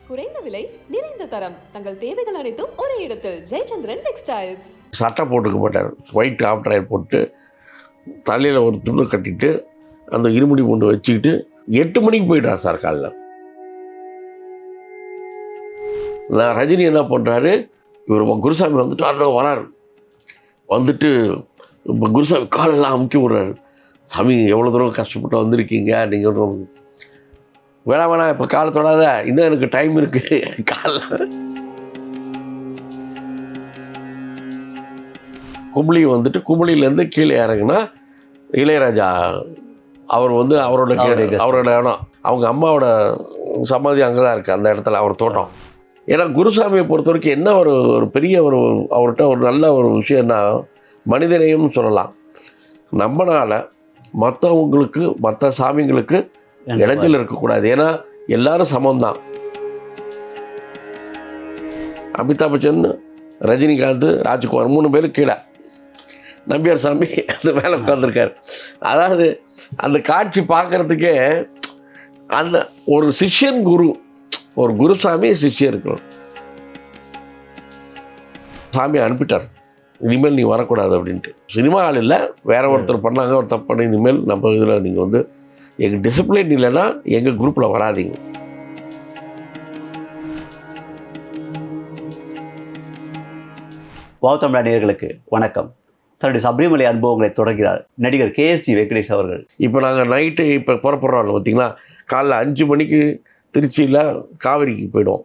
குறைந்த விலை நிறைந்த தரம் தங்கள் தேவைகள் அனைத்தும் ஒரே இடத்தில் ஜெயச்சந்திரன் டெக்ஸ்டைல்ஸ். சட்டை போட்டுக்க மாட்டார், ஒயிட் ஆஃப்டர் போட்டு தலையில் ஒரு துண்டு கட்டிட்டு அந்த இருமுடி கொண்டு வச்சுக்கிட்டு 8 மணிக்கு போயிட்டார் சார் காலைல. நான் ரஜினி என்ன பண்ணுறாரு, இவர் குருசாமி வந்துட்டு அண்ணன் வராரு, வந்துட்டு இப்போ குருசாமி காலெல்லாம் அமுக்கி விட்றாரு. சாமி எவ்வளோ தூரம் கஷ்டப்பட்டு வந்திருக்கீங்க, நீங்கள் வேணாம் இப்போ காலை தொடாத, இன்னும் எனக்கு டைம் இருக்குது காலைல. கும்பளி வந்துட்டு கும்பளியிலேருந்து கீழே இறங்குனா இளையராஜா அவர் வந்து அவரோட இடம், அவங்க அம்மாவோட சமாதி அங்கே தான் இருக்குது அந்த இடத்துல, அவர் தோட்டம். ஏன்னா குருசாமியை பொறுத்த வரைக்கும் என்ன ஒரு பெரிய அவர்கிட்ட ஒரு நல்ல ஒரு விஷயம்னா மனிதனையும் சொல்லலாம். நம்மனால மற்றவங்களுக்கு மற்ற சாமிங்களுக்கு இடைஞ்சல் இருக்கக்கூடாது, ஏன்னா எல்லாரும் சமம்தான். அமிதாப் பச்சன், ரஜினிகாந்த், ராஜ்குமார் 3 பேரும் கீழே, நம்பியார் சாமி அந்த மேலே உட்காந்துருக்காரு. அதாவது அந்த காட்சி பார்க்குறதுக்கே அந்த ஒரு சிஷ்யன் குரு, ஒரு குருசாமி சிஷ்யன் இருக்கணும். சாமி அனுப்பிட்டார், இனிமேல் நீ வரக்கூடாது அப்படின்ட்டு. சினிமா ஆள் இல்லை, வேற ஒருத்தர் பண்ணாங்க, ஒரு தப்பு பண்ணி இனிமேல் நம்ம இதில் நீங்கள் வந்து எங்கள் டிசிப்ளின் இல்லைன்னா எங்கள் குரூப்பில் வராதிங்க. வாவ் நேயர்களுக்கு வணக்கம். தன்னுடைய சபரிமலை அனுபவங்களை தொடர்கிறார் நடிகர் KSG வெங்கடேஷ் அவர்கள். இப்போ நாங்கள் நைட்டு இப்போ புறப்படுறோம் பார்த்தீங்களா, காலைல 5 மணிக்கு திருச்சியில் காவிரிக்கு போயிடுவோம்.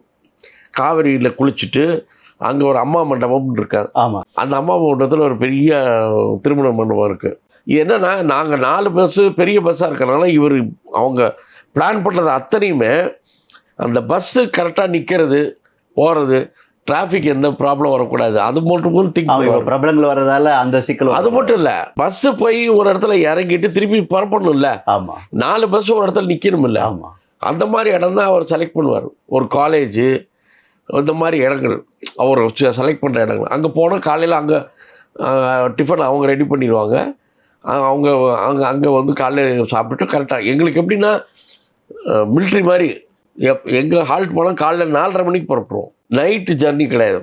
காவிரியில் குளிச்சுட்டு அங்கே ஒரு அம்மா மண்டபம் இருக்காங்க. ஆமாம், அந்த அம்மா மண்டபத்தில் ஒரு பெரிய திருமண மண்டபம் இருக்குது. இது என்னென்னா, நாங்கள் 4 பஸ்ஸு பெரிய பஸ்ஸாக இருக்கிறனால இவர் அவங்க பிளான் பண்ணுறது அத்தனையுமே அந்த பஸ்ஸு கரெக்டாக நிற்கிறது போகிறது, டிராஃபிக் எந்த ப்ராப்ளம் வரக்கூடாது, அது மட்டும் திங்க். பிரபலங்கள் வர்றதால அந்த சிக்கல். அது மட்டும் இல்லை, பஸ்ஸு போய் ஒரு இடத்துல இறங்கிட்டு திருப்பி புறப்படணும் இல்லை. ஆமாம், 4 பஸ்ஸு ஒரு இடத்துல நிற்கணும் இல்லை. ஆமாம், அந்த மாதிரி இடம் தான் அவர் செலக்ட் பண்ணுவார். ஒரு காலேஜு இந்த மாதிரி இடங்கள் அவர் செலக்ட் பண்ணுற இடங்கள். அங்கே போனால் காலையில் அங்கே டிஃபன் அவங்க ரெடி பண்ணிடுவாங்க. அவங்க அங்கே வந்து காலையில் சாப்பிட்டுட்டு கரெக்டாக எங்களுக்கு எப்படின்னா மிலிட்ரி மாதிரி எங்கே ஹால்ட் போனால் காலைல 4:30 மணிக்கு புறப்படுவோம். நைட்டு ஜர்னி கிடையாது.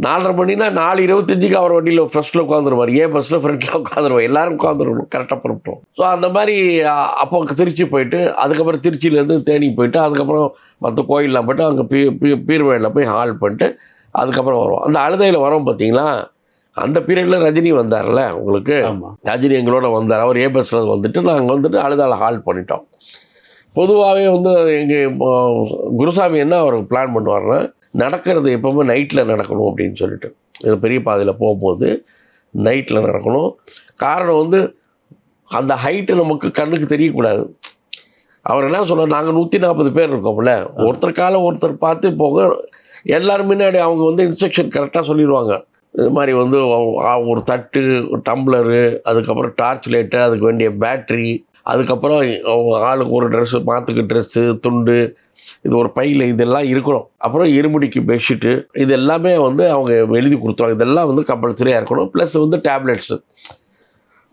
4:30 மணினா 4:25க்கு அவர் வண்டியில் ஃபர்ஸ்ட்டில் உட்காந்துருவார், பஸ்ஸில் ஃப்ரண்ட்டில் உட்காந்துருவோம், எல்லோரும் உட்காந்துருவோம், கரெக்டாக புறப்பட்டோம். ஸோ அந்த மாதிரி அப்போ திருச்சி போயிட்டு அதுக்கப்புறம் திருச்சியிலேருந்து தேனி போயிட்டு அதுக்கப்புறம் மற்ற கோயிலெலாம் போய்ட்டு அங்கே பீர்வேலில் போய் ஹால்ட் பண்ணிட்டு அதுக்கப்புறம் வருவோம். அந்த அழுதையில் வரோம் பார்த்தீங்களா, அந்த பீரியடில் ரஜினி வந்தார்ல உங்களுக்கு, ரஜினி எங்களோட வந்தார். அவர் பஸ்ஸில் வந்துட்டு நாங்கள் வந்துட்டு அழுதால ஹால்ட் பண்ணிட்டோம். பொதுவாகவே வந்து எங்கள் குருசாமி என்ன அவர் பிளான் பண்ணுவார்னா, நடக்கிறது எப்போவுமே நைட்டில் நடக்கணும் அப்படின்னு சொல்லிட்டு, பெரிய பாதையில் போகும்போது நைட்டில் நடக்கணும். காரணம் வந்து அந்த ஹைட்டு நமக்கு கண்ணுக்கு தெரியக்கூடாது. அவர் என்ன சொல்கிறார், நாங்கள் 140 பேர் இருக்கோம்ல, ஒருத்தர் காலை ஒருத்தர் பார்த்து போக, எல்லோரும் முன்னாடி அவங்க வந்து இன்ஸ்ட்ரக்ஷன் கரெக்டாக சொல்லிடுவாங்க. இது மாதிரி வந்து ஒரு தட்டு, ஒரு டம்ளரு, அதுக்கப்புறம் டார்ச் லைட்டு, அதுக்கு வேண்டிய பேட்ரி, அதுக்கப்புறம் ஆளுக்கு ஒரு ட்ரெஸ்ஸு, மாற்றுக்கு ட்ரெஸ்ஸு, துண்டு, இது ஒரு பையில் இதெல்லாம் இருக்கணும். அப்புறம் இருமுடிக்கு பெட்ஷீட்டு, இது எல்லாமே வந்து அவங்க எழுதி கொடுத்துருவாங்க. இதெல்லாம் வந்து கம்பல்சரியாக இருக்கணும். ப்ளஸ் வந்து டேப்லெட்ஸு,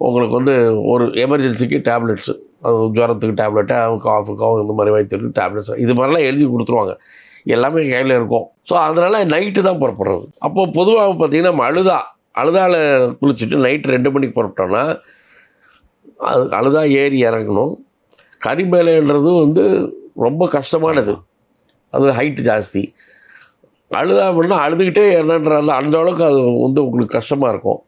உங்களுக்கு வந்து ஒரு எமர்ஜென்சிக்கு டேப்லெட்ஸு, அது ஜுரத்துக்கு டேப்லெட்டு, காஃபுக்கும் இந்த மாதிரி வயிற்றுக்கு டேப்லெட்ஸ், இது மாதிரிலாம் எழுதி கொடுத்துருவாங்க. எல்லாமே கையில் இருக்கும். ஸோ அதனால் நைட்டு தான் புறப்படுறது. அப்போது பொதுவாக பார்த்திங்கன்னா நம்ம அழுதாவில் குளிச்சுட்டு நைட்டு 2 மணிக்கு புறப்பட்டோன்னா அது அழுதா ஏறி இறங்கணும். கரிமேலைன்றது வந்து ரொம்ப கஷ்டமானது, அது ஹைட்டு ஜாஸ்தி. அழுதா அப்படின்னா அழுதுகிட்டே என்னன்றால அந்த அளவுக்கு அது வந்து உங்களுக்கு கஷ்டமாக இருக்கும்.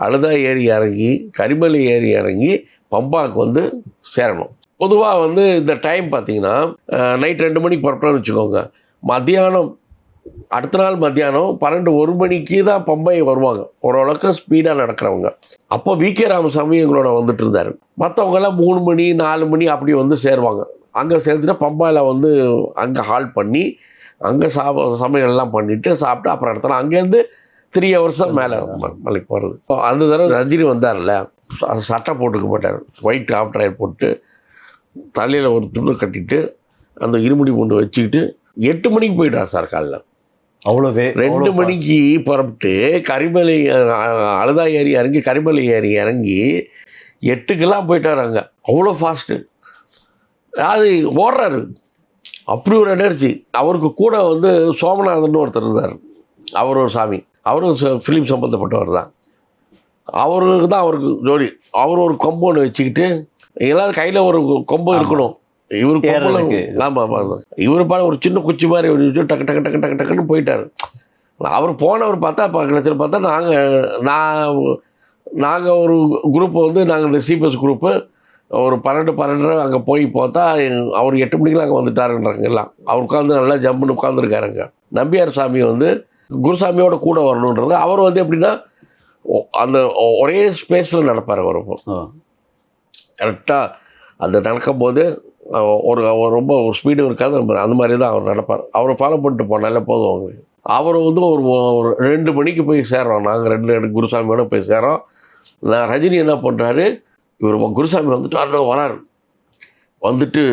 அழுதா ஏறி இறங்கி கரிமலை ஏறி இறங்கி பம்பாவுக்கு வந்து சேரணும். பொதுவாக வந்து இந்த டைம் பார்த்திங்கன்னா நைட் 2 மணிக்கு புறப்பட்டோன்னு வச்சுக்கோங்க, மத்தியானம் அடுத்த நாள் மத்தியானம் 12-1 மணிக்கு தான் பம்பை வருவாங்க, ஓரளவுக்கு ஸ்பீடாக நடக்கிறவங்க. அப்போ VK ராமசாமி எங்களோட வந்துட்டு இருந்தார். மற்றவங்கெல்லாம் 3 மணி 4 மணி அப்படி வந்து சேருவாங்க. அங்கே சேர்ந்துட்டு பம்பாயில் வந்து அங்கே ஹால்ட் பண்ணி அங்கே சமையல்லாம் பண்ணிவிட்டு சாப்பிட்டு அப்புறம் இடத்துல அங்கேருந்து 3 hours தான் மேலே மலைக்கு போகிறது. அந்த தடவை ரஜினி வந்தார்ல, சட்டை போட்டுக்க மாட்டார், ஒயிட் ஆஃப்டர் போட்டு தலையில் ஒரு துண்டு கட்டிட்டு அந்த இருமுடி கொண்டு வச்சுக்கிட்டு 8 மணிக்கு போயிட்டார் சார் காலைல. அவ்வளோவே 2 மணிக்கு புறப்பட்டு கரிமலை அழுதா ஏறி இறங்கி கரிமலை ஏறி இறங்கி 8க்கெல்லாம் போயிட்டார். அங்கே அவ்வளோ ஃபாஸ்ட்டு, அது ஓடுறாரு. அப்படி ஒரு எனர்ஜி. அவருக்கு கூட வந்து சோமநாதன் ஒருத்தர் இருந்தார். அவர் ஒரு சாமி, அவரும் ஃபிலிம் சம்மந்தப்பட்டவர் தான். அவருக்கு தான் அவருக்கு ஜோடி. அவர் ஒரு கொம்பு ஒன்று வச்சுக்கிட்டு எல்லாரும் கையில் ஒரு கொம்பு இருக்கணும். இவர் கொம்புல ஆமாம் இவர் பாட ஒரு சின்ன குச்சி மாதிரி ஒரு டக்கு டக்கு டக்கு டக்கு டக்குன்னு போயிட்டார். அவர் போனவர் பார்த்தா கடைசியில் பார்த்தா நாங்கள் ஒரு குரூப்பு வந்து நாங்கள் இந்த சிபிஎஸ் குரூப்பு ஒரு 12 அங்கே போய் பார்த்தா அவர் 8 மணிக்கெலாம் அங்கே வந்துட்டாருன்றாங்க எல்லாம். அவர் உட்காந்து நல்லா ஜம்முன்னு உட்காந்துருக்காருங்க. நம்பியார் சாமி வந்து குருசாமியோட கூட வரணுன்றது. அவர் வந்து எப்படின்னா அந்த ஒரே ஸ்பேஸில் நடப்பார். அவர் கரெக்டாக அந்த நடக்கும்போது ஒரு ரொம்ப ஒரு ஸ்பீடு இருக்காது. அந்த மாதிரி தான் அவர் நடப்பார். அவரை ஃபாலோ பண்ணிட்டு போனாலே போதும் அவங்களுக்கு. அவர் வந்து ஒரு 2 மணிக்கு போய் சேர்றோம். நாங்கள் 2 குருசாமியோட போய் சேர்றோம். நான் ரஜினி என்ன பண்ணுறாரு, இவர் குருசாமி வந்துட்டு வராரு. வந்துட்டு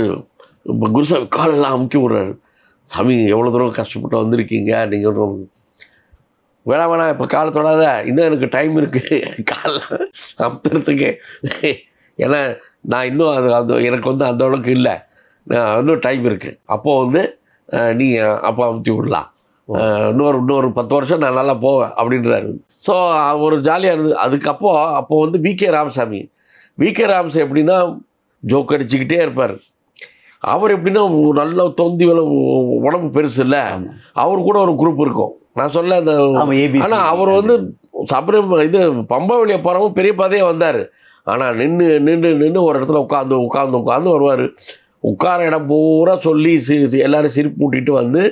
இப்போ குருசாமி காலெல்லாம் அமுக்கி விட்றாரு. சாமி எவ்வளோ தூரம் கஷ்டப்பட்டு வந்திருக்கீங்க நீங்கள், வேணாம் இப்போ காலை தொடாத, இன்னும் எனக்கு டைம் இருக்குது காலெலாம் அமுத்துறதுக்கு. ஏன்னா நான் இன்னும் அது எனக்கு வந்து அந்த அளவுக்கு இல்லை, இன்னும் டைம் இருக்குது. அப்போது வந்து நீ அப்போ அமுத்தி விடலாம், இன்னொரு 10 வருஷம் நான் நல்லா போவேன் அப்படின்றாரு. ஸோ ஒரு ஜாலியாக இருந்தது. அப்போ வந்து விகே ராமசாமி எப்படின்னா ஜோக் அடிச்சுக்கிட்டே இருப்பார். அவர் எப்படின்னா நல்ல தொந்தி உடம்பு பெருசு இல்லை, அவர் கூட ஒரு குரூப் இருக்கும். நான் சொல்ல அந்த ஆனால் அவர் வந்து பம்பாவளியை போகிறவங்க பெரிய பாதையே வந்தார். ஆனால் நின்று ஒரு இடத்துல உட்காந்து வருவார். உட்கார இடம் பூரா சொல்லி எல்லோரும் சிரிப்பு மூட்டிகிட்டு வந்து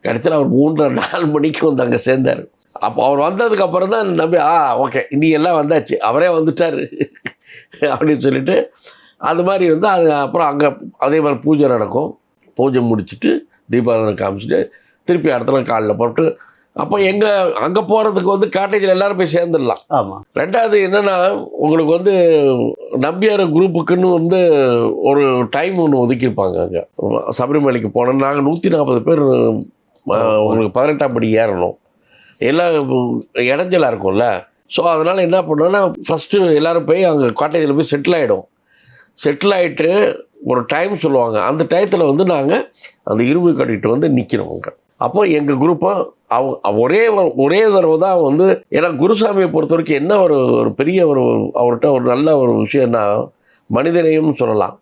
கடைசியில் அவர் 3-4 மணிக்கு வந்து அங்கே சேர்ந்தார். அப்போ அவர் வந்ததுக்கப்புறம் தான் நம்பி ஓகே இனி எல்லாம் வந்தாச்சு, அவரே வந்துட்டார் அப்படின்னு சொல்லிட்டு அது மாதிரி வந்து அது அப்புறம் அங்கே அதே மாதிரி பூஜை நடக்கும். பூஜை முடிச்சுட்டு தீபாவளி காமிச்சிட்டு திருப்பி இடத்துல காலில் போட்டு அப்போ அங்கே போகிறதுக்கு வந்து காட்டேஜில் எல்லோரும் போய் சேர்ந்துடலாம். ஆமாம். ரெண்டாவது என்னென்னா உங்களுக்கு வந்து நம்பியார் குரூப்புக்குன்னு வந்து ஒரு டைம் ஒன்று ஒதுக்கியிருப்பாங்க. அங்கே சபரிமலைக்கு போனோம் நாங்கள் 140 பேர் உங்களுக்கு 18ஆம் படி ஏறணும். எல்லாம் இடைஞ்சலாக இருக்கும்ல. ஸோ அதனால் என்ன பண்ணோன்னா ஃபஸ்ட்டு எல்லோரும் போய் அங்கே காட்டேஜில் போய் செட்டில் ஆகிட்டு ஒரு டைம் சொல்லுவாங்க. அந்த டயத்தில் வந்து நாங்கள் அந்த இரும்பு கட்டிகிட்டு வந்து நிற்கிறோம் அங்கே. அப்போ எங்கள் குரூப்பை ஒரே தடவை தான் வந்து, ஏன்னா குருசாமியை பொறுத்த வரைக்கும் என்ன ஒரு பெரிய அவர்கிட்ட ஒரு நல்ல ஒரு விஷயம்னா மனிதனையும் சொல்லலாம்.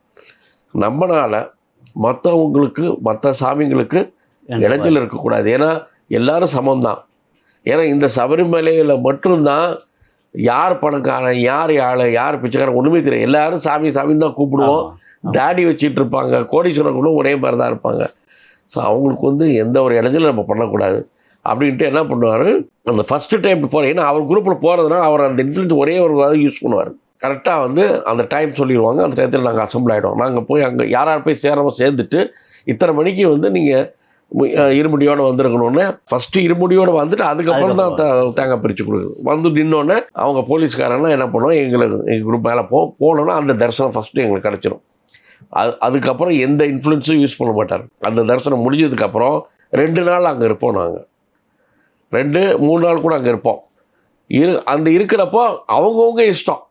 நம்மளால் மற்றவங்களுக்கு மற்ற சாமிங்களுக்கு இடைஞ்சல் இருக்கக்கூடாது. ஏன்னா எல்லாரும் சமம்தான். ஏன்னா இந்த சபரிமலையில் மட்டும்தான் யார் பணக்காரன் யார் ஆளை யார் பிச்சைக்காரன் ஒன்றுமே தெரியும். எல்லாரும் சாமின்னு தான் கூப்பிடுவோம். தாடி வச்சுட்டு இருப்பாங்க, கோடீஸ்வரர்களும் ஒரே மாதிரி தான் இருப்பாங்க. ஸோ அவங்களுக்கு வந்து எந்த ஒரு இடைஞ்சலும் நம்ம பண்ணக்கூடாது அப்படின்ட்டு என்ன பண்ணுவார், அந்த ஃபஸ்ட்டு டைம் போகிற, ஏன்னா அவர் குரூப்பில் போகிறதுனால அவர் அந்த இன்ஃப்ளூயன்ஸ் ஒரே ஒரு யூஸ் பண்ணுவார். கரெக்டாக வந்து அந்த டைம் சொல்லிடுவாங்க. அந்த டயத்தில் நாங்கள் அசம்பிள் ஆகிடும். நாங்கள் போய் அங்கே யார் போய் சேர்ந்துட்டு இத்தனை மணிக்கு வந்து நீங்கள் இருமுடியோடு வந்துருக்கணும்னு ஃபஸ்ட்டு இருமுடியோடு வந்துட்டு அதுக்கப்புறம் தான் தேங்காய் பிரித்து கொடுக்குது. வந்து நின்னோடனே அவங்க போலீஸ்காரங்களாம் என்ன பண்ணுவோம், எங்கள் குரூப் மேலே போனோன்னா அந்த தரிசனம் ஃபஸ்ட்டு எங்களுக்கு கிடச்சிரும். அதுக்கப்புறம் எந்த இன்ஃப்ளூயன்ஸும் யூஸ் பண்ண மாட்டார். அந்த தரிசனம் முடிஞ்சதுக்கப்புறம் 2 நாள் அங்கே இருப்போம். நாங்கள் 2-3 நாள் கூட அங்கே இருப்போம். அந்த இருக்கிறப்போ அவங்கவுங்க இஷ்டம்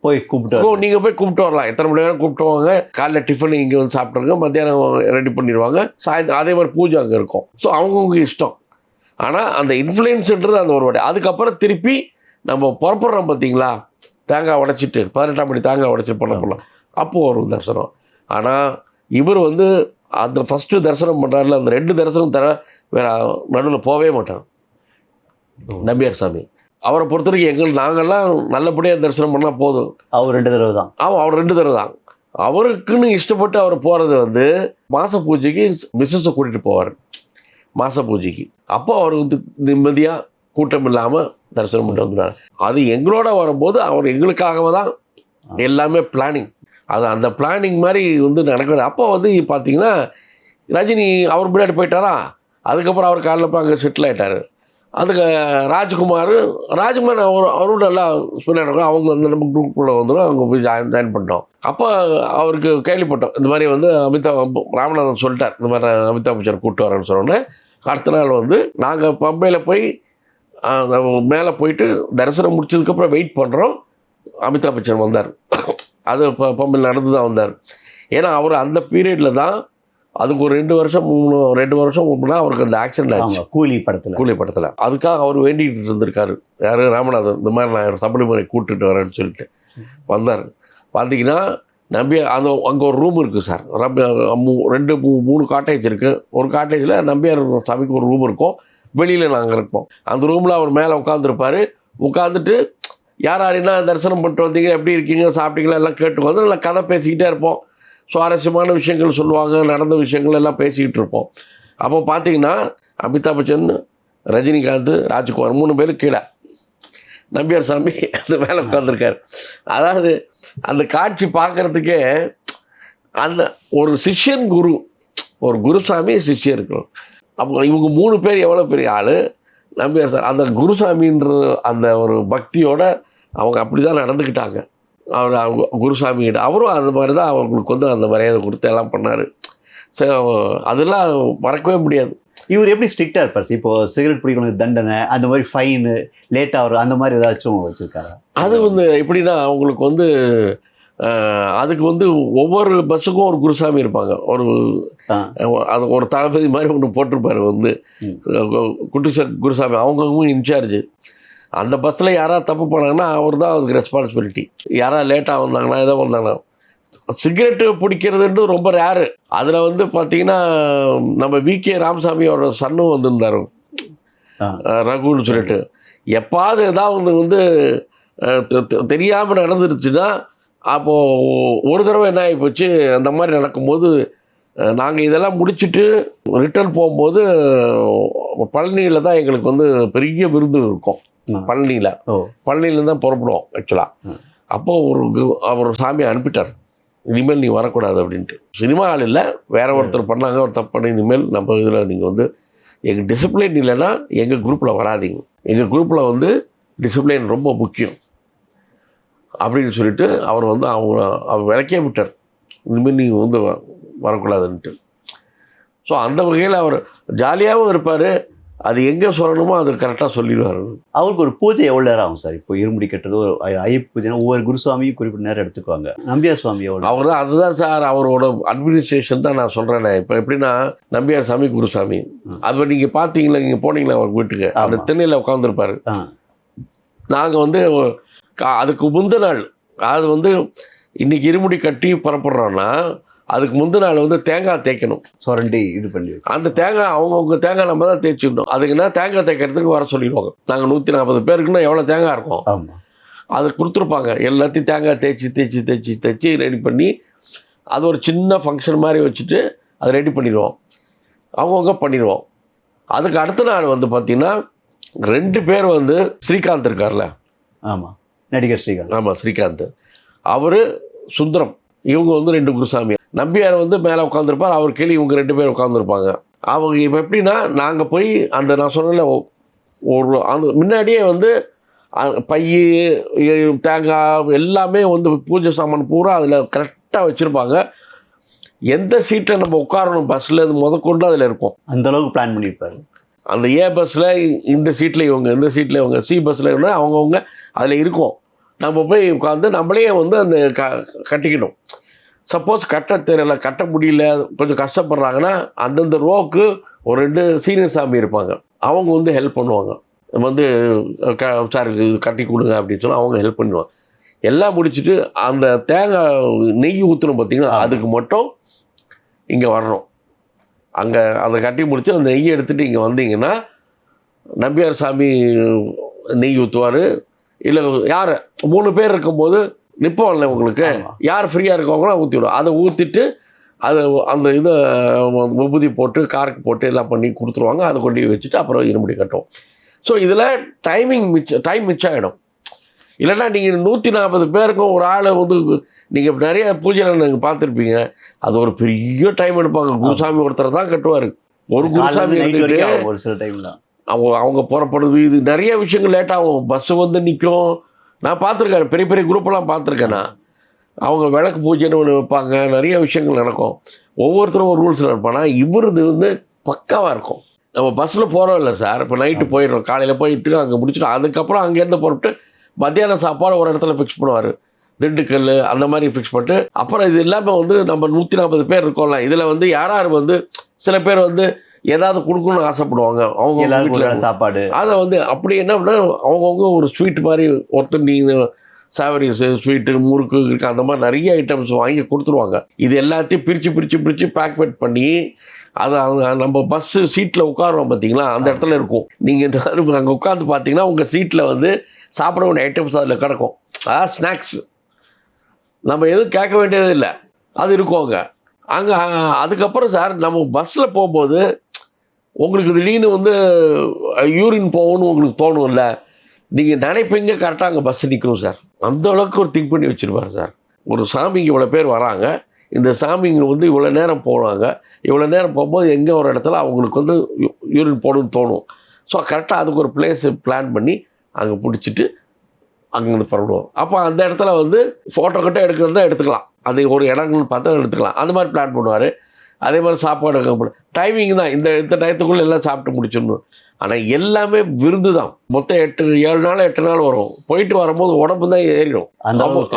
போய் கூப்பிட்டு நீங்கள் போய் கூப்பிட்டு வரலாம். எத்தனை மணி நேரம் கூப்பிட்டு வாங்க. காலைல டிஃபன் இங்கே வந்து சாப்பிட்ருங்க, மத்தியானம் ரெடி பண்ணிடுவாங்க, சாயந்தரம் அதே மாதிரி பூஜை அங்கே இருக்கும். ஸோ அவங்கவுங்க இஷ்டம். ஆனால் அந்த இன்ஃப்ளூயன்ஸுன்றது அந்த ஒரு வாட்டி. அதுக்கப்புறம் திருப்பி நம்ம புறப்படுறோம் பார்த்தீங்களா, தேங்காய் உடைச்சிட்டு 18ஆம் படி தேங்காய் உடைச்சிட்டு பண்ணலாம், அப்போது ஒரு தரிசனம். ஆனால் இவர் வந்து அந்த ஃபஸ்ட்டு தரிசனம் பண்ணுறாருல, அந்த 2 தரிசனம் தர வேறு நடுவில் போகவே மாட்டார் நம்பியார் சாமி. அவரை பொறுத்த வரைக்கும் நாங்கள்லாம் நல்லபடியாக தரிசனம் பண்ணால் போதும். அவர் 2 தடவை தான். ஆமாம், அவர் 2 தடவை தான். அவருக்குன்னு இஷ்டப்பட்டு அவர் போகிறது வந்து மாத பூஜைக்கு மிஸ்ஸஸை கூட்டிகிட்டு போவார். மாத பூஜைக்கு அப்போ அவர் வந்து நிம்மதியாக கூட்டம் இல்லாமல் தரிசனம் பண்ணிட்டு வந்துடுவார். அது எங்களோட வரும்போது அவர் எங்களுக்காக தான் எல்லாமே பிளானிங். அந்த பிளானிங் மாதிரி வந்து நடக்கிறது. அப்போ வந்து பார்த்தீங்கன்னா ரஜினி அவர் முன்னாடி போயிட்டாரா, அதுக்கப்புறம் அவர் காலையில் போய் அங்கே செட்டில் ஆகிட்டார். அதுக்கு ராஜ்குமார் அவரும் நல்லா ஸ்பெண்ட் அவங்க வந்து நம்ம குரூப்புக்குள்ளே வந்துடும். அவங்க போய் ஜாயின் பண்ணிட்டோம். அப்போ அவருக்கு கேள்விப்பட்டோம் இந்த மாதிரி வந்து ராமநாதன் சொல்லிட்டார், இந்த மாதிரி அமிதாப் பச்சன் கூப்பிட்டு வரேன்னு சொன்னோன்னே அடுத்த நாள் வந்து நாங்கள் பம்பையில் போய் மேலே போயிட்டு தரிசனம் முடிச்சதுக்கப்புறம் வெயிட் பண்ணுறோம். அமிதாப் பச்சன் வந்தார். அது பம்பையில் நடந்து தான் வந்தார். ஏன்னா அவர் அந்த பீரியடில் தான் அதுக்கு ஒரு 2 வருஷம் முன்னா அவருக்கு அந்த ஆக்சிடென்ட் ஆச்சு. ஆமா, கூலி படத்தில் அதுக்காக அவர் வேண்டிகிட்டு இருந்திருக்காரு. யார்? ராமநாதன். இந்த மாதிரி நான் சபரிமலை கூட்டுட்டு வரேன்னு சொல்லிட்டு வந்தார். பார்த்தீங்கன்னா நம்பியார் அங்கே ஒரு ரூம் இருக்குது சார். 3 காட்டேஜ் இருக்குது. ஒரு காட்டேஜில் நம்பியார் சாமிக்கு ஒரு ரூம் இருக்கும். வெளியில் நாங்கள் இருப்போம். அந்த ரூமில் அவர் மேலே உட்காந்துருப்பார். உட்காந்துட்டு யார் என்ன தரிசனம் பண்ணிட்டு வந்தீங்க, எப்படி இருக்கீங்க, சாப்பிட்டீங்களா எல்லாம் கேட்டு வந்து நல்லா கதை பேசிக்கிட்டே இருப்போம். சுவாரஸ்யமான விஷயங்கள் சொல்லுவாங்க, நடந்த விஷயங்கள் எல்லாம் பேசிக்கிட்டு இருப்போம். அப்போ பார்த்தீங்கன்னா அமிதாப் பச்சன், ரஜினிகாந்த், ராஜ்குமார் 3 பேர் கீழே, நம்பியார் சாமி அந்த மேலே உட்காந்துருக்காரு. அதாவது அந்த காட்சி பார்க்குறதுக்கே அந்த ஒரு சிஷ்யன் குரு, ஒரு குருசாமி சிஷ்யன் இருக்கணும். அப்போ இவங்க 3 பேர் எவ்வளோ பெரிய ஆள். நம்பியார் சார் அந்த குருசாமின்ற அந்த ஒரு பக்தியோட அவங்க அப்படி தான் நடந்துக்கிட்டாங்க. அவங்க குருசாமிகிட்ட அவரும் அந்த மாதிரி தான் அவங்களுக்கு வந்து அந்த மரியாதை கொடுத்து எல்லாம் பண்ணார். ஸோ அதெல்லாம் மறக்கவே முடியாது. இவர் எப்படி ஸ்ட்ரிக்டாக இருப்பார்? இப்போ சிகரெட் பிடிக்கணும் தண்டனை, அந்த மாதிரி ஃபைனு, லேட்டாக வரும், அந்த மாதிரி ஏதாச்சும் வச்சுருக்காரா? அது வந்து எப்படின்னா அவங்களுக்கு வந்து அதுக்கு வந்து ஒவ்வொரு பஸ்ஸுக்கும் ஒரு குருசாமி இருப்பாங்க. அது ஒரு தளபதி மாதிரி ஒன்று போட்டிருப்பாரு வந்து குட்டி குருசாமி. அவங்களுக்கும் இன்சார்ஜ். அந்த பஸ்ஸில் யாராவது தப்பு பண்ணாங்கன்னா அவர் தான் அதுக்கு ரெஸ்பான்சிபிலிட்டி. யாராவது லேட்டாக வந்தாங்கன்னா ஏதோ வந்தாங்கன்னா சிகரெட்டு பிடிக்கிறதுன்றது ரொம்ப ரேரு. அதில் வந்து பார்த்தீங்கன்னா நம்ம விகே ராமசாமியோட சன்னும் வந்திருந்தார், ரகுன்னு சொல்லிட்டு. எப்பாவது ஏதாவது வந்து தெரியாமல் நடந்துருச்சுன்னா அப்போது ஒரு தடவை என்ன ஆகி போச்சு, அந்த மாதிரி நடக்கும்போது நாங்கள் இதெல்லாம் முடிச்சுட்டு ரிட்டர்ன் போகும்போது பழனியில் தான் எங்களுக்கு வந்து பெரிய விருந்து இருக்கும். பழனியில் தான் புறப்படுவோம் ஆக்சுவலாக. அப்போது அவர் சாமியை அனுப்பிட்டார், இனிமேல் நீ வரக்கூடாது அப்படின்ட்டு. சினிமா ஆள் இல்லை, வேற ஒருத்தர் பண்ணாங்க, ஒரு தப்பு பண்ணி இனிமேல் நம்ம இதில் நீங்கள் வந்து எங்கள் டிசிப்ளின் இல்லைன்னா எங்கள் குரூப்பில் வராதிங்க, எங்கள் குரூப்பில் வந்து டிசிப்ளின் ரொம்ப முக்கியம் அப்படின்னு சொல்லிட்டு அவர் வந்து அவர் விளக்கே விட்டார், இனிமேல் நீ வந்து வரக்கூடாதுன்ட்டு. ஸோ அந்த வகையில் அவர் ஜாலியாகவும் இருப்பார். அது எங்கே சொல்லணுமோ அது கரெக்டாக சொல்லிடுவார். அவருக்கு ஒரு பூஜை எவ்வளோ நேரம் ஆகும் சார்? இப்போ இருமுடி கட்டுறது ஒரு ஐயப்ப பூஜைனா ஒவ்வொரு குருசுவாமியும் குறிப்பிட்ட நேரம் எடுத்துக்குவாங்க. நம்பியார் சுவாமி அவர் தான் அதுதான் சார் அவரோட அட்மினிஸ்ட்ரேஷன் தான் நான் சொல்கிறேனே. இப்போ எப்படின்னா நம்பியார் சாமி குருசாமி, அது நீங்கள் பார்த்தீங்களா, நீங்கள் போனீங்களா அவர் வீட்டுக்கு, அந்த திண்ணையில் உட்காந்துருப்பார். நாங்கள் வந்து அதுக்கு முந்தின நாள், அது வந்து இன்றைக்கி இருமுடி கட்டி புறப்படுறோன்னா அதுக்கு முந்தின நாள் வந்து தேங்காய் தேய்க்கணும், சுரண்டி இது பண்ணி. அந்த தேங்காய் அவங்கவுங்க தேங்காய் நம்ம தான் தேய்ச்சிடணும். அதுக்குன்னா தேங்காய் தேய்க்கிறதுக்கு வர சொல்லிடுவாங்க. நாங்கள் 140 பேருக்குன்னா எவ்வளோ தேங்காய் இருக்கும் அது கொடுத்துருப்பாங்க. எல்லாத்தையும் தேங்காய் தேய்ச்சி ரெடி பண்ணி அது ஒரு சின்ன ஃபங்க்ஷன் மாதிரி வச்சுட்டு அதை ரெடி பண்ணிடுவோம், அவங்கவுங்க பண்ணிடுவோம். அதுக்கு அடுத்த நாள் வந்து பார்த்திங்கன்னா 2 பேர் வந்து ஸ்ரீகாந்த் இருக்கார்ல, ஆமாம் நடிகர் ஸ்ரீகாந்த், ஆமாம் ஸ்ரீகாந்த், அவர் சுந்தரம், இவங்க வந்து 2 குருசாமி. நம்பியார் வந்து மேலே உட்காந்துருப்பார், அவர் கீழே இவங்க 2 பேர் உட்காந்துருப்பாங்க. அவங்க இப்போ எப்படின்னா நாங்கள் போய் அந்த நான் சொன்னல ஒரு அந்த முன்னாடியே வந்து பை தேங்காய் எல்லாமே வந்து பூஜை சாமான் பூரா அதில் கரெக்டாக வச்சுருப்பாங்க. எந்த சீட்டை நம்ம உட்காரணும் பஸ்ஸில் இது முதற்கொண்டு அதில் இருக்கும். அந்தளவுக்கு பிளான் பண்ணியிருப்பாரு. அந்த ஏ பஸ்ஸில் இந்த சீட்டில் இவங்க, இந்த சீட்டில் இவங்க, சி பஸ்ஸில் இருந்தால் அவங்கவுங்க அதில் இருக்கும். நம்ம போய் உட்காந்து நம்மளே வந்து அந்த கட்டிக்கணும். சப்போஸ் கட்ட தெரியல, கட்ட முடியல, கொஞ்சம் கஷ்டப்படுறாங்கன்னா அந்தந்த ரோவுக்கு ஒரு 2 சீனியர் சாமி இருப்பாங்க, அவங்க வந்து ஹெல்ப் பண்ணுவாங்க. வந்து சார் இது கட்டி கொடுங்க அப்படின்னு சொல்லி அவங்க ஹெல்ப் பண்ணுவாங்க. எல்லாம் முடிச்சுட்டு அந்த தேங்காய் நெய் ஊற்றணும் பார்த்தீங்கன்னா அதுக்கு மட்டும் இங்கே வரணும். அங்கே அதை கட்டி முடித்து அந்த நெய்யை எடுத்துகிட்டு இங்கே வந்தீங்கன்னா நம்பியார் சாமி நெய் ஊற்றுவார். இல்லை யார் 3 பேர் இருக்கும்போது நிற்போம்ல உங்களுக்கு, யார் ஃப்ரீயாக இருக்கவங்களோ ஊற்றிவிடும். அதை ஊற்றிட்டு அதை அந்த இதை விபூதி போட்டு காருக்கு போட்டு எல்லாம் பண்ணி கொடுத்துருவாங்க. அதை கொண்டு வச்சுட்டு அப்புறம் இருமுடி கட்டுவோம். ஸோ இதில் டைம் மிச்சம் ஆகிடும். இல்லைன்னா நீங்கள் 140 பேருக்கும் ஒரு ஆளை வந்து நீங்கள் நிறைய பூஜையில் நீங்கள் பார்த்துருப்பீங்க, அது ஒரு பெரிய டைம் எடுப்பாங்க. குருசாமி ஒருத்தர் தான் கட்டுவார். ஒரு குருசாமி ஒரு சில டைமில் அவங்க புறப்படுறது இது நிறைய விஷயங்கள் லேட்டாகும். பஸ்ஸு வந்து நிற்கும். நான் பார்த்துருக்கேன், பெரிய பெரிய குரூப்பெல்லாம் பார்த்துருக்கேன் நான். அவங்க விளக்கு பூஜைன்னு ஒன்று வைப்பாங்க, நிறைய விஷயங்கள் நடக்கும். ஒவ்வொருத்தரும் ஒரு ரூல்ஸில் இருப்பானா. இவருது வந்து பக்காவாக இருக்கும். நம்ம பஸ்ஸில் போகிறோம் இல்லை சார், இப்போ நைட்டு போயிடுறோம், காலையில் போயிட்டு அங்கே முடிச்சுட்டு அதுக்கப்புறம் அங்கேருந்து புறப்பட்டு மத்தியானம் சாப்பாடு ஒரு இடத்துல ஃபிக்ஸ் பண்ணுவார். திண்டுக்கல் அந்த மாதிரி ஃபிக்ஸ் பண்ணிட்டு அப்புறம் இது இல்லாமல் வந்து நம்ம 140 பேர் இருக்கோம்ல, இதில் வந்து யார் வந்து சில பேர் வந்து ஏதாவது கொடுக்கணும்னு ஆசைப்படுவாங்க அவங்க எல்லாருக்கும் வீட்டில் ஒரு சாப்பாடு. அதை வந்து அப்படி என்ன பண்ண அவங்கவுங்க ஒரு ஸ்வீட் மாதிரி ஒருத்தர் நீங்கள் சாவரிஸு ஸ்வீட்டு முறுக்கு இருக்கு அந்த மாதிரி நிறைய ஐட்டம்ஸ் வாங்கி கொடுத்துருவாங்க. இது எல்லாத்தையும் பிரித்து பேக் பண்ணி அது நம்ம பஸ்ஸு சீட்டில் உட்காரோம் பார்த்தீங்களா, அந்த இடத்துல இருக்கும். நீங்கள் அங்கே உட்காந்து பார்த்தீங்கன்னா உங்கள் சீட்டில் வந்து சாப்பிட வேண்டிய ஐட்டம்ஸ் அதில் கிடக்கும். அதாவது ஸ்நாக்ஸ் நம்ம எதுவும் கேட்க வேண்டியது இல்லை, அது இருக்கும் அங்கே. அதுக்கப்புறம் சார் நம்ம பஸ்ஸில் போகும்போது உங்களுக்கு திடீர்னு வந்து யூரின் போகணும்னு உங்களுக்கு தோணும்ல, நீங்கள் நினைப்பீங்க கரெக்டாக அங்கே பஸ் நிற்கும் சார். அந்த அளவுக்கு ஒரு திங்க் பண்ணி வச்சுருப்பார் சார். ஒரு சாமிக்கு இவ்வளோ பேர் வராங்க, இந்த சாமிங்க வந்து இவ்வளோ நேரம் போனாங்க, இவ்வளோ நேரம் போகும்போது எங்கே ஒரு இடத்துல அவங்களுக்கு வந்து யூரின் போகணுன்னு தோணும். ஸோ கரெக்டாக அதுக்கு ஒரு பிளேஸ் பிளான் பண்ணி அங்கே பிடிச்சிட்டு அங்கேருந்து புறப்படுவோம். அப்போ அந்த இடத்துல வந்து ஃபோட்டோ கிட்ட எடுக்கிறதா எடுத்துக்கலாம், அது ஒரு இடங்கள்னு பார்த்தா எடுத்துக்கலாம், அந்த மாதிரி பிளான் பண்ணுவார். அதே மாதிரி சாப்பாடு டைமிங் தான், இந்த டயத்துக்குள்ளே எல்லாம் சாப்பிட்டு முடிச்சிடணும். ஆனால் எல்லாமே விருந்து தான். மொத்தம் 7 நாள் 8 நாள் வரும். போயிட்டு வரும்போது உடம்பு தான் ஏறிடும்.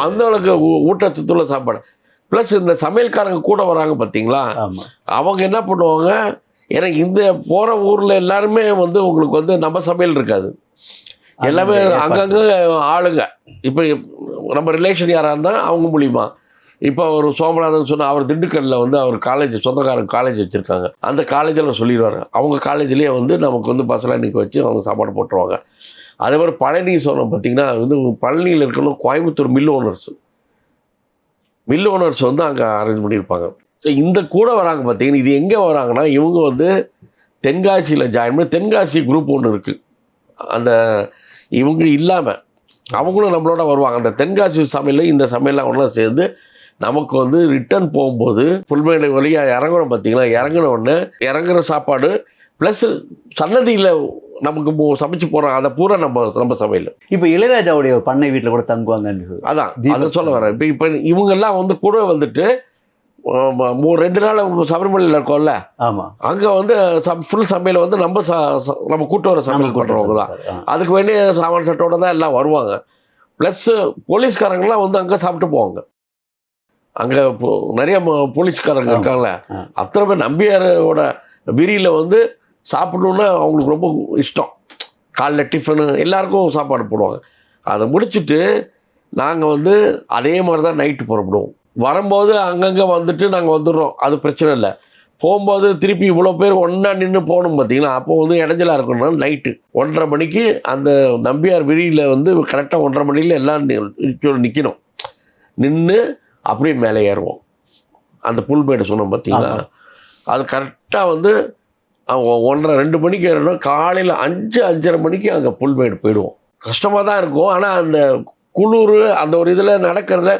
அந்த அளவுக்கு ஊட்டச்சத்துள்ள சாப்பாடு. ப்ளஸ் இந்த சமையல்காரங்க கூட வராங்க பார்த்தீங்களா, அவங்க என்ன பண்ணுவாங்க, ஏன்னா இந்த போகிற ஊரில் எல்லாருமே வந்து உங்களுக்கு வந்து நம்ம சமையல் இருக்காது, எல்லாமே அங்கங்கே ஆளுங்க. இப்போ நம்ம ரிலேஷன் யாராக இருந்தால் அவங்க மூலிமா. இப்போ ஒரு சோமநாதன் சொன்னால் அவர் திண்டுக்கல்லில் வந்து அவர் காலேஜ் சொந்தக்காரங்க காலேஜ் வச்சுருக்காங்க, அந்த காலேஜில் சொல்லிடுவார். அவங்க காலேஜ்லேயே வந்து நமக்கு வந்து பஸ்ஸெல்லாம் நிற்க வச்சு அவங்க சாப்பாடு போட்டுருவாங்க. அதே மாதிரி பழனி சொன்னோம் பார்த்தீங்கன்னா வந்து பழனியில் இருக்கணும் கோயம்புத்தூர் மில் ஓனர்ஸ் வந்து அங்கே அரேஞ்ச் பண்ணியிருப்பாங்க. ஸோ இந்த கூட வராங்க பார்த்தீங்கன்னா, இது எங்கே வராங்கன்னா இவங்க வந்து தென்காசியில் ஜாயின் பண்ணி தென்காசி குரூப் ஒன்று இருக்குது. அந்த இவங்க இல்லாமல் அவங்களும் நம்மளோட வருவாங்க. அந்த தென்காசி சமையல் இந்த சமையல்லாம் ஒன்றா சேர்ந்து நமக்கு வந்து ரிட்டர்ன் போகும்போது புல்மேடு வழியாக இறங்குறோம் பார்த்தீங்களா, இறங்கின உடனே இறங்குற சாப்பாடு ப்ளஸ் சன்னதியில் நமக்கு சமைச்சு போகிறோம், அதை பூரா நம்ம சமையல். இப்போ இளையராஜாவுடைய பண்ணை வீட்டில் கூட தங்குவாங்கன்னு அதான் அதை சொல்ல வரேன். இப்போ இவங்கெல்லாம் வந்து கூட வந்துட்டு 2 நாள் சபரிமலையில் இருக்கோம்ல, ஆமாம், அங்கே வந்து ஃபுல் சமையல் வந்து நம்ம கூட்டு வர சமையல் பண்ணுறவங்க தான். அதுக்கு வேண்டிய சாமான் சட்டோட தான் எல்லாம் வருவாங்க. ப்ளஸ்ஸு போலீஸ்காரங்களாம் வந்து அங்கே சாப்பிட்டு போவாங்க. அங்கே நிறைய போலீஸ்காரங்க இருக்காங்களே, அத்தனை பேர் நம்பியாரோட விரியில் வந்து சாப்பிடணுன்னா அவங்களுக்கு ரொம்ப இஷ்டம். காலைல டிஃபனு எல்லாருக்கும் சாப்பாடு போடுவாங்க. அதை முடிச்சுட்டு நாங்கள் வந்து அதே மாதிரி தான் நைட்டு புறப்படுவோம். வரும்போது அங்கங்கே வந்துட்டு நாங்கள் வந்துடுறோம், அது பிரச்சனை இல்லை. போகும்போது திருப்பி இவ்வளோ பேர் ஒன்றா நின்று போகணும் பார்த்தீங்களா, அப்போது வந்து இடைஞ்சலாக இருக்கணும்னா நைட்டு 1:30 மணிக்கு அந்த நம்பியார் விரியில் வந்து கரெக்டாக 1:30 மணியில் எல்லாம் நிற்கணும். நின்று அப்படியே மேலே ஏறுவோம். அந்த புல்மேடு சொன்னோம் பார்த்தீங்களா, அது கரெக்டாக வந்து 1:30-2 மணிக்கு ஏறணும். காலையில் 5-5:30 மணிக்கு அங்கே புல்மேடு போயிடுவோம். கஷ்டமாக தான் இருக்கும், ஆனால் அந்த குளிர் அந்த ஒரு இதில் நடக்கிறத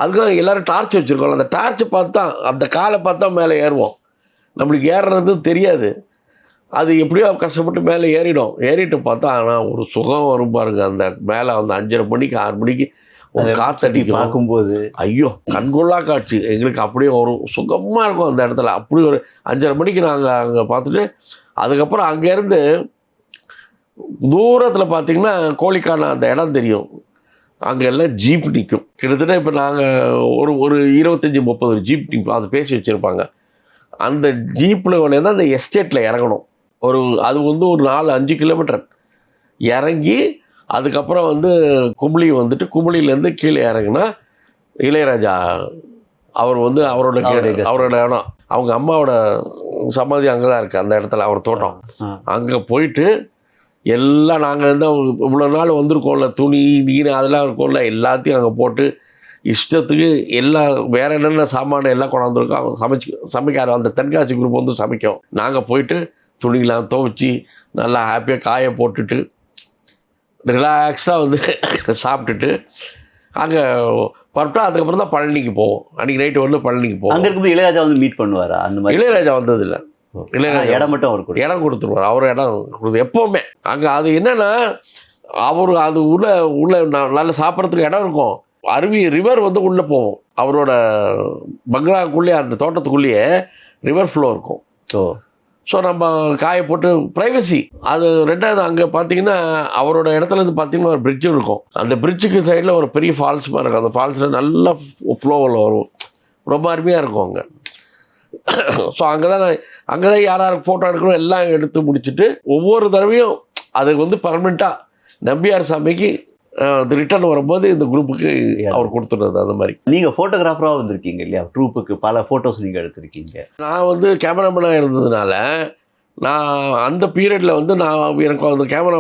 அதுக்காக எல்லோரும் டார்ச் வச்சுருக்கோம். அந்த டார்ச்சை பார்த்தா அந்த காலை பார்த்தா மேலே ஏறுவோம். நம்மளுக்கு ஏறுறது தெரியாது, அது எப்படியோ கஷ்டப்பட்டு மேலே ஏறிட்டு பார்த்தா ஆனால் ஒரு சுகம் வரும் பாருங்க. அந்த மேலே வந்து 5:30 மணிக்கு 6 மணிக்கு ஒரு காற்றடி பார்க்கும்போது ஐயோ கண்கொள்ளா காட்சி. எங்களுக்கு அப்படியே ஒரு சுகமாக இருக்கும் அந்த இடத்துல. அப்படி ஒரு 5:30 மணிக்கு நாங்கள் அங்கே பார்த்துட்டு அதுக்கப்புறம் அங்கேருந்து தூரத்தில் பார்த்திங்கன்னா கோழிக்கான அந்த இடம் தெரியும். அங்கே எல்லாம் ஜீப் நிற்கும். கிட்டத்தட்ட இப்போ நாங்கள் ஒரு 25-30 ஜீப் நிற்கும், அதை பேசி வச்சுருப்பாங்க. அந்த ஜீப்பில் உடனே தான் அந்த எஸ்டேட்டில் இறங்கணும். அது வந்து ஒரு 4-5 கிலோமீட்டர் இறங்கி அதுக்கப்புறம் வந்து கும்பளி வந்துட்டு கும்பளிலேருந்து கீழே இறங்கினா இளையராஜா அவர் வந்து அவரோட இடம், அவங்க அம்மாவோட சமாதி அங்கே தான் இருக்குது. அந்த இடத்துல அவர் தோட்டம். அங்கே போயிட்டு எல்லாம் நாங்கள் வந்து இவ்வளோ நாள் வந்திருக்கோம்ல, துணி நீர் அதெல்லாம் இருக்கோம்ல, எல்லாத்தையும் அங்கே போட்டு இஷ்டத்துக்கு எல்லாம் வேறு என்னென்ன சாமான எல்லாம் கொண்டாந்துருக்கோம். அவங்க சமைக்காரு. அந்த தென்காசி குரூப் வந்து சமைக்கும். நாங்கள் போயிட்டு துணியெலாம் துவைச்சி நல்லா ஹாப்பியாக காய போட்டுட்டு ரிலாக்ஸாக வந்து சாப்பிட்டுட்டு அங்கே பரப்பிட்டா அதுக்கப்புறம் தான் பழனிக்கு போவோம். அன்றைக்கி நைட்டு வந்து பழனிக்கு போவோம். அங்கே இருக்கும்போது இளையராஜா வந்து மீட் பண்ணுவாரா? அந்த மாதிரி இளையராஜா வந்ததில்லை. இளையராஜா இடம் மட்டும் அவர் இடம் கொடுத்துருவார். அவர் இடம் கொடுத்து எப்போவுமே அங்கே அது என்னென்னா அவர் அது உள்ள நல்ல சாப்பிட்றதுக்கு இடம் இருக்கும். அருவி ரிவர் வந்து உள்ளே போவோம். அவரோட பங்களாக்குள்ளேயே அந்த தோட்டத்துக்குள்ளேயே ரிவர் ஃப்ளோ இருக்கும். ஸோ நம்ம காய போட்டு ப்ரைவசி. அது ரெண்டாவது அங்கே பார்த்தீங்கன்னா அவரோட இடத்துல இருந்து பார்த்தீங்கன்னா ஒரு பிரிட்ஜும் இருக்கும். அந்த பிரிட்ஜுக்கு சைடில் ஒரு பெரிய ஃபால்ஸ் மாதிரி இருக்கும். அந்த ஃபால்ஸில் நல்லா ஃப்ளோவில் வரும், ரொம்ப அருமையாக இருக்கும் அங்கே. ஸோ அங்கே தான் யார் யாருக்கு ஃபோட்டோ எடுக்கணும் எல்லாம் எடுத்து முடிச்சுட்டு ஒவ்வொரு தடவையும் அது வந்து பர்மனெண்ட்டாக நம்பியார் சாமிக்கு ரிட்டர்ன் வரும்போது இந்த குரூப்புக்கு அவர் கொடுத்துருந்தது. அந்த மாதிரி நீங்கள் ஃபோட்டோகிராஃபராக வந்திருக்கீங்க இல்லையா, ட்ரூப்புக்கு பல ஃபோட்டோஸ் நீங்கள் எடுத்திருக்கீங்க. நான் வந்து கேமராமேனாக இருந்ததுனால நான் அந்த பீரியடில் வந்து நான் எனக்கு அந்த கேமரா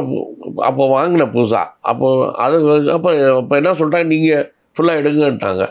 அப்போ வாங்கினேன் புதுசாக. அப்போ அது அப்போ என்ன சொல்லிட்டாங்க, நீங்கள் ஃபுல்லாக எடுங்கன்ட்டாங்க.